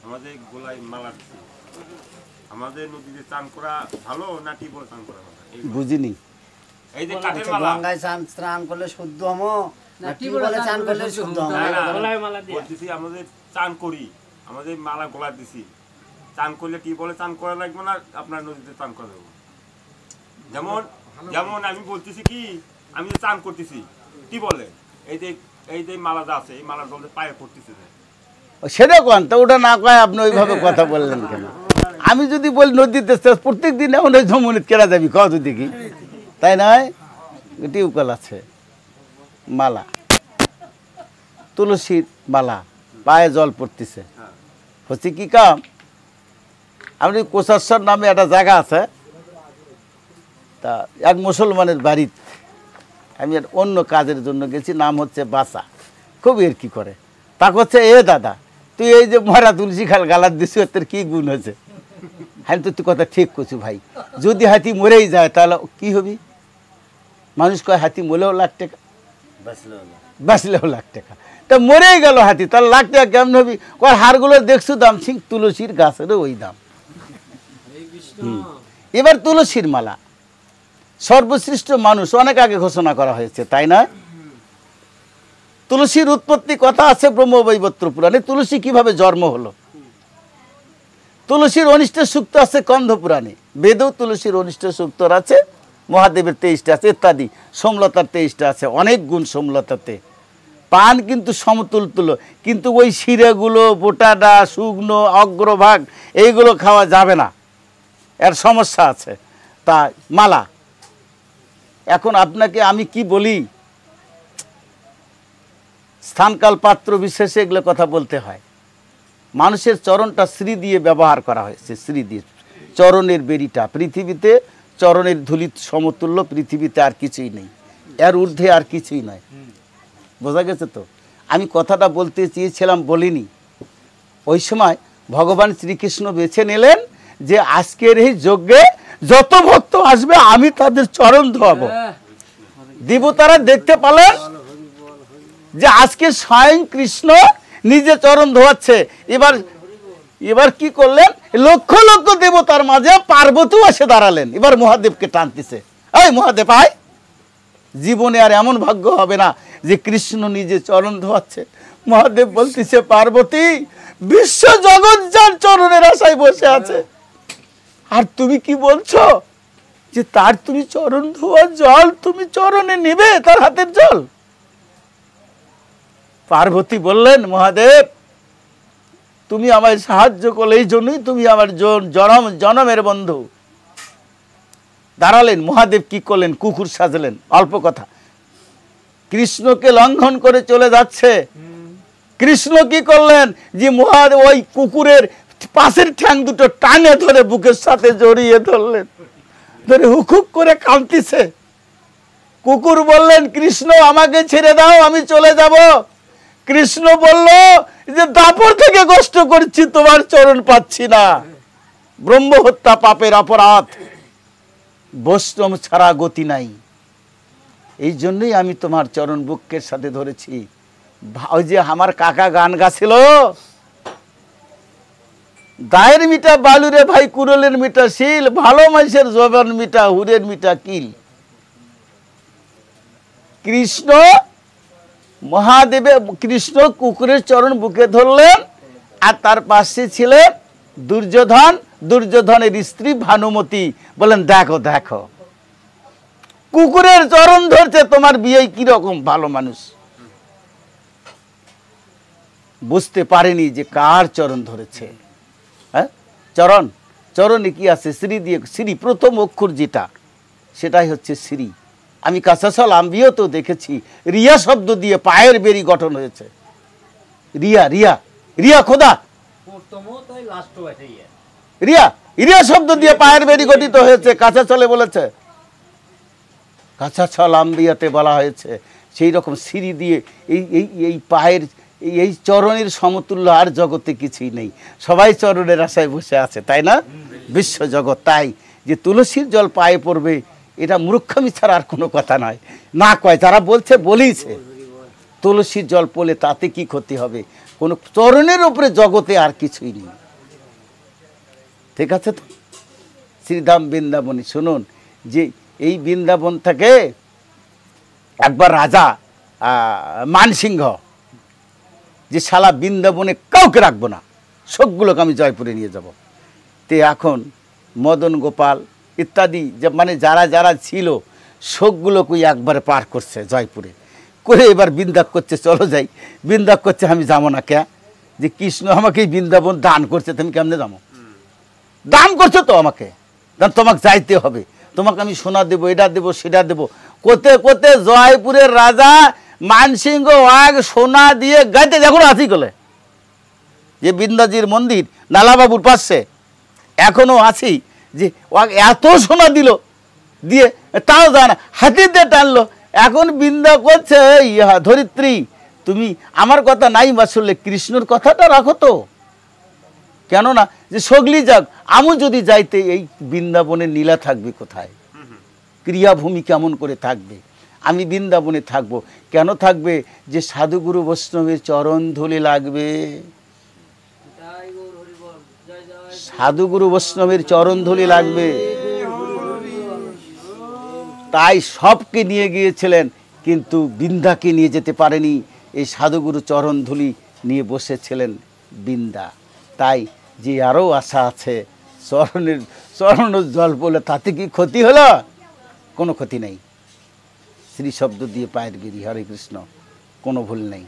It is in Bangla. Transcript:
আমাদের গোলায় মালা দিছি। আমাদের নদীতে চান করা ভালো না টিউবওয়েল চান করা ভালো? বুঝিনি। এই যে কাঠের মালা, গঙ্গায় স্নান করলে শুদ্ধ হমো না টিউবওয়েলে চান করলে শুদ্ধ হমো? বলতেছি আমাদের চান করি, আমাদের মালা গলা দিছি, চান করলে টিউবওয়েলে চান করা লাগবে না, আপনার নদীতে চান করা যাবে। যেমন যেমন আমি বলতেছি কি, আমি যে চান করতেছি টিউবওয়েলে, এই যে মালাটা আছে, এই মালার জল পায়ে পড়তেছে, সেটা কোন তো, ওটা না কয় আপনি ওইভাবে কথা বললেন কেন? আমি যদি বলি নদীতে প্রত্যেক দিন এমন ওই জমুনিত কেনা যাবি কত দেখি, তাই নয়? টিউবওয়েল আছে, মালা, তুলসীর মালা, পায়ে জল পড়তেছে, হচ্ছে কি কাম? আপনি কোষাশ্বর নামে একটা জায়গা আছে, তা এক মুসলমানের বাড়িতে আমি অন্য কাজের জন্য গেছি, নাম হচ্ছে বাসা, খুব এর কি করে, তাকে হচ্ছে এ দাদা তুই এই যে মরা তুলসী খাল গালার দিছি তোর কি গুণ হয়েছে? হ্যাঁ তো তুই কথা ঠিক করছি ভাই, যদি হাতি মরেই যায় তাহলে কি হবি? মানুষ কয় হাতি মরেও লাখ টাকা, বাঁচলেও লাখ টাকা, তা মরেই গেল হাতি, তাহলে লাখ টাকা কেমন হবি? কয় হাড়গুলো দেখছো দাম, ঠিক তুলসীর গাছেরও ওই দাম। এবার তুলসীর মালা সর্বশ্রেষ্ঠ মানুষ অনেক আগে ঘোষণা করা হয়েছে, তাই না? তুলসীর উৎপত্তি কথা আছে ব্রহ্মবৈবর্ত পুরাণে। তুলসী কিভাবে জন্ম হলো? তুলসীর অনিষ্ট সূক্ত আছে স্কন্ধ পুরাণে, বেদেও তুলসীর অনিষ্ট সূক্ত আছে, মহাদেবের 23টা আছে ইত্যাদি, সোমলতার 23টা আছে, অনেক গুণ সোমলতাতে। পান কিন্তু সমতুল তুলো, কিন্তু ওই শিরাগুলো, বোটাডা, শুকনো, অগ্রভাগ এইগুলো খাওয়া যাবে না, এর সমস্যা আছে। তা মালা, এখন আপনাকে আমি কি বলি, স্থানকাল পাত্র বিশেষে এগুলো কথা বলতে হয়। মানুষের চরণটা শ্রী দিয়ে ব্যবহার করা হয়েছে, শ্রী দিয়ে, চরণের বেরিটা, পৃথিবীতে চরণের ধুলিত সমতুল্য পৃথিবীতে আর কিছুই নেই, এর ঊর্ধ্বে আর কিছুই নয়। বোঝা গেছে তো? আমি কথাটা বলতে চেয়েছিলাম বলিনি। ওই সময় ভগবান শ্রীকৃষ্ণ বেছে নিলেন যে আজকের এই যজ্ঞে যত ভক্ত আসবে আমি তাদের চরণ ধোয়াবো। দেবতারা দেখতে পেলেন যে আজকে স্বয়ং কৃষ্ণ নিজে চরণ ধোয়াচ্ছে। এবার কি করলেন? লক্ষ লক্ষ দেবতার মাঝে পার্বতীও এসে দাঁড়ালেন, এবার মহাদেবকে টানতেছে, এই মহাদেব আয়, জীবনে আর এমন ভাগ্য হবে না যে কৃষ্ণ নিজে চরণ ধোয়াচ্ছে। মহাদেব বলতেছে, পার্বতী, বিশ্ব জগৎ যার চরণের আশায় বসে আছে, আর তুমি কি বলছো যে তার তুমি চরণ ধোয়া জল তুমি চরণে নিবে, তার হাতের জল? পার্বতী বললেন, মহাদেব তুমি আমায় সাহায্য করলে, এই জন্যই তুমি আমার জনমের বন্ধু। দাঁড়ালেন, মহাদেব কি করলেন? কুকুর সাজলেন। অল্প কথা, কৃষ্ণকে লঙ্ঘন করে চলে যাচ্ছে। কৃষ্ণ কি করলেন? যে মহাদেব ওই কুকুরের পাশের ঠ্যাং দুটো টানে ধরে বুকের সাথে জড়িয়ে ধরলেন, ধরে হুকুক করে কাঁদতেছে। কুকুর বললেন, কৃষ্ণ আমাকে ছেড়ে দাও, আমি চলে যাব। কৃষ্ণ বলল যে দাপর থেকে কষ্ট করছি, তোমার চরণ পাচ্ছি না, ব্রহ্মহত্যা পাপের অপরাধ, বৈষ্ণব ছাড়া গতি নাই, এই জন্যই আমি তোমার চরণ বুকের সাথে ধরেছি। ওই যে আমার কাকা গান গাছিল, দায়ের মিটা বালুরে ভাই কুরলের মিটা শিল, ভালো মানুষের জবান মিটা হুরের মিটা কিল। কৃষ্ণ মহাদেবে, কৃষ্ণ কুকুরের চরণ বুকে ধরলেন, আর তার পাশে ছিলেন দুর্যোধন, দুর্যোধনের স্ত্রী ভানুমতি। বলেন, দেখো দেখো কুকুরের চরণ ধরছে, তোমার বিয়ে কিরকম ভালো মানুষ। বুঝতে পারেনি যে কার চরণ ধরেছে। হ্যাঁ, চরণ, চরণে কি আছে? শ্রী দিয়ে, শ্রী প্রথম অক্ষর যেটা, সেটাই হচ্ছে শ্রী। আমি কাসাসাল আম্বিও তো দেখেছি, রিয়া শব্দ দিয়ে পায়ের বেরি গঠন হয়েছে। রিয়া, রিয়া, রিয়া খোদা, রিয়া, রিয়া শব্দ দিয়ে পায়ের বেরি গঠিত হয়েছে। কাছাছলে বলেছে, কাছাছল আম্বিয়াতে বলা হয়েছে। সেই রকম সিঁড়ি দিয়ে এই পায়ের এই চরণের সমতুল্য আর জগতে কিছুই নেই, সবাই চরণের আশায় বসে আছে, তাই না? বিশ্ব জগৎ। তাই যে তুলসীর জল পায়ে পড়বে, এটা মূর্খামি ছাড়া আর কোনো কথা নয়। না কয়, যারা বলছে বলেইছে, তুলসীর জল পড়লে তাতে কি ক্ষতি হবে? কোনো চরণের উপরে জগতে আর কিছুই নেই। ঠিক আছে তো? শ্রীধাম বৃন্দাবনী শুনুন, যে এই বৃন্দাবন থেকে একবার রাজা মানসিংহ যে শালা বৃন্দাবনে কাউকে রাখবো না, সবগুলোকে আমি জয়পুরে নিয়ে যাব। তে এখন মদন গোপাল ইত্যাদি মানে যারা যারা ছিল সবগুলোকেই একবারে পার করছে জয়পুরে করে, এবার বৃন্দা করছে চলো যাই। বৃন্দা করছে আমি যাবো না, কে যে কৃষ্ণ আমাকে এই বৃন্দাবন দান করছে, তুমি কেমনে যাবো? দান করছো তো আমাকে, তোমাকে যাইতে হবে, তোমাকে আমি সোনা দেবো, এটা দেবো, সেটা দেবো। কোতে কোতে জয়পুরের রাজা মানসিংহ ওয়াগ সোনা দিয়ে গাইতে এখনো আছি গলে, যে বৃন্দাজির মন্দির নালাবাবুর পাশে এখনো আছি, যে ওয়াগ এত সোনা দিল দিয়ে তাও জানা হাতিতে টানলো। এখন বৃন্দা করছে ইহা ধরিত্রী, তুমি আমার কথা নাই বা শুনলে কৃষ্ণর কথাটা রাখো তো, কেননা যে সগলি যাক আমি যদি যাইতে এই বৃন্দাবনের নীলা থাকবে কোথায়, ক্রিয়াভূমি কেমন করে থাকবে? আমি বৃন্দাবনে থাকবো, কেন থাকবে? যে সাধুগুরু বৈষ্ণবের চরণ ধুলি লাগবে, সাধুগুরু বৈষ্ণবের চরণ ধুলি লাগবে। তাই সবকে নিয়ে গিয়েছিলেন, কিন্তু বৃন্দাকে নিয়ে যেতে পারেনি। এই সাধুগুরু চরণ ধুলি নিয়ে বসেছিলেন বৃন্দা। তাই যে আরও আশা আছে, চরণ জল বলে তাতে কি ক্ষতি হলো? কোনো ক্ষতি নেই। শ্রী শব্দ দিয়ে পায়ের বেরি, হরে কৃষ্ণ, কোনো ভুল নেই।